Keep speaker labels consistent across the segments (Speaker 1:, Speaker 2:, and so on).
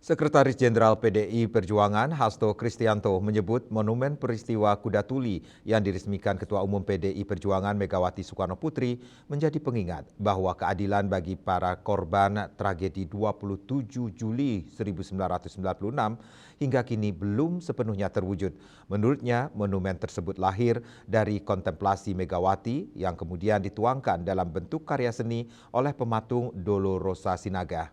Speaker 1: Sekretaris Jenderal PDI Perjuangan Hasto Kristianto menyebut monumen peristiwa Kuda Tuli yang diresmikan Ketua Umum PDI Perjuangan Megawati Soekarno Putri menjadi pengingat bahwa keadilan bagi para korban tragedi 27 Juli 1996 hingga kini belum sepenuhnya terwujud. Menurutnya, monumen tersebut lahir dari kontemplasi Megawati yang kemudian dituangkan dalam bentuk karya seni oleh pematung Dolorosa Sinaga.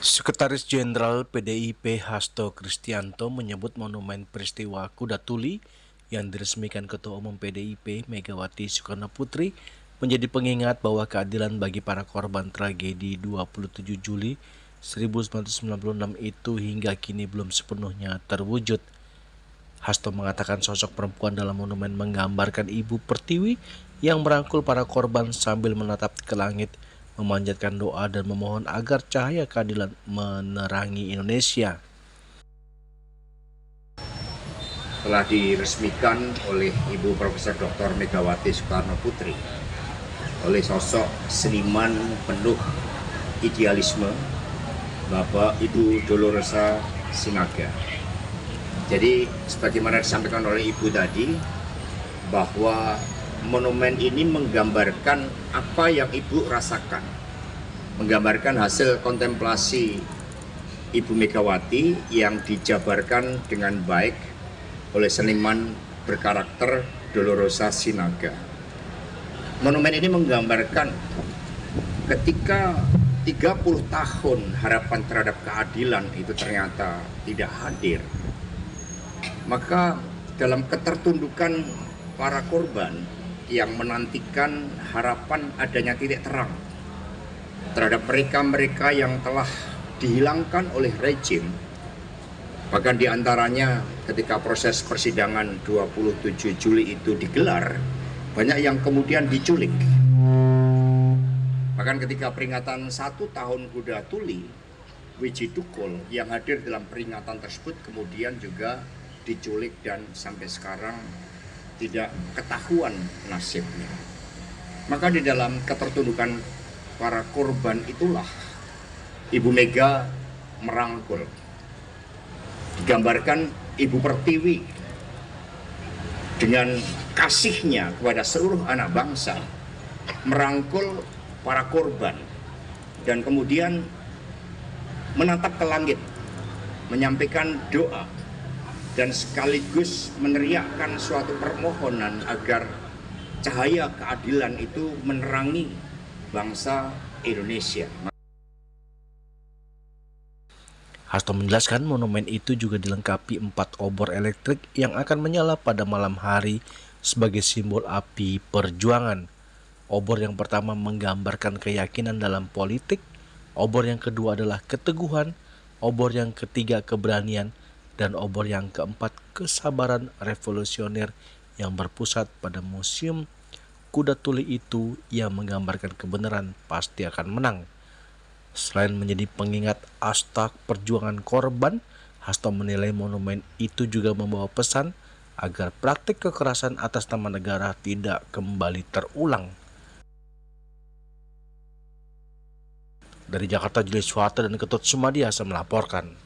Speaker 2: Sekretaris Jenderal PDIP Hasto Kristianto menyebut monumen peristiwa Kuda Tuli yang diresmikan Ketua Umum PDIP Megawati Soekarno Putri menjadi pengingat bahwa keadilan bagi para korban tragedi 27 Juli 1996 itu hingga kini belum sepenuhnya terwujud. Hasto mengatakan sosok perempuan dalam monumen menggambarkan Ibu Pertiwi yang merangkul para korban sambil menatap ke langit, memanjatkan doa dan memohon agar cahaya keadilan menerangi Indonesia.
Speaker 3: Telah diresmikan oleh Ibu Profesor Dr. Megawati Soekarno Putri oleh sosok seniman penuh idealisme, Bapak Ibu Dolorosa Sinaga. Jadi sebagaimana disampaikan oleh Ibu tadi, bahwa monumen ini menggambarkan apa yang Ibu rasakan, menggambarkan hasil kontemplasi Ibu Megawati yang dijabarkan dengan baik oleh seniman berkarakter Dolorosa Sinaga. Monumen ini menggambarkan ketika 30 tahun harapan terhadap keadilan itu ternyata tidak hadir, maka dalam ketertundukan para korban yang menantikan harapan adanya titik terang terhadap mereka-mereka yang telah dihilangkan oleh rejim, bahkan diantaranya ketika proses persidangan 27 Juli itu digelar, banyak yang kemudian diculik. Bahkan ketika peringatan 1 tahun Kuda Tuli, Wiji Tukul yang hadir dalam peringatan tersebut kemudian juga diculik dan sampai sekarang tidak ketahuan nasibnya. Maka di dalam ketertundukan para korban itulah Ibu Mega merangkul. Digambarkan Ibu Pertiwi dengan kasihnya kepada seluruh anak bangsa merangkul para korban dan kemudian menatap ke langit, menyampaikan doa dan sekaligus meneriakkan suatu permohonan agar cahaya keadilan itu menerangi bangsa Indonesia.
Speaker 2: Hasto menjelaskan monumen itu juga dilengkapi 4 obor elektrik yang akan menyala pada malam hari sebagai simbol api perjuangan. Obor yang pertama menggambarkan keyakinan dalam politik, obor yang kedua adalah keteguhan, obor yang ketiga keberanian, dan obor yang keempat kesabaran revolusioner yang berpusat pada museum Kuda Tuli itu yang menggambarkan kebenaran pasti akan menang. Selain menjadi pengingat astak perjuangan korban, Hasto menilai monumen itu juga membawa pesan agar praktik kekerasan atas nama negara tidak kembali terulang. Dari Jakarta, Julius Suwata dan Ketut Sumadiasa melaporkan.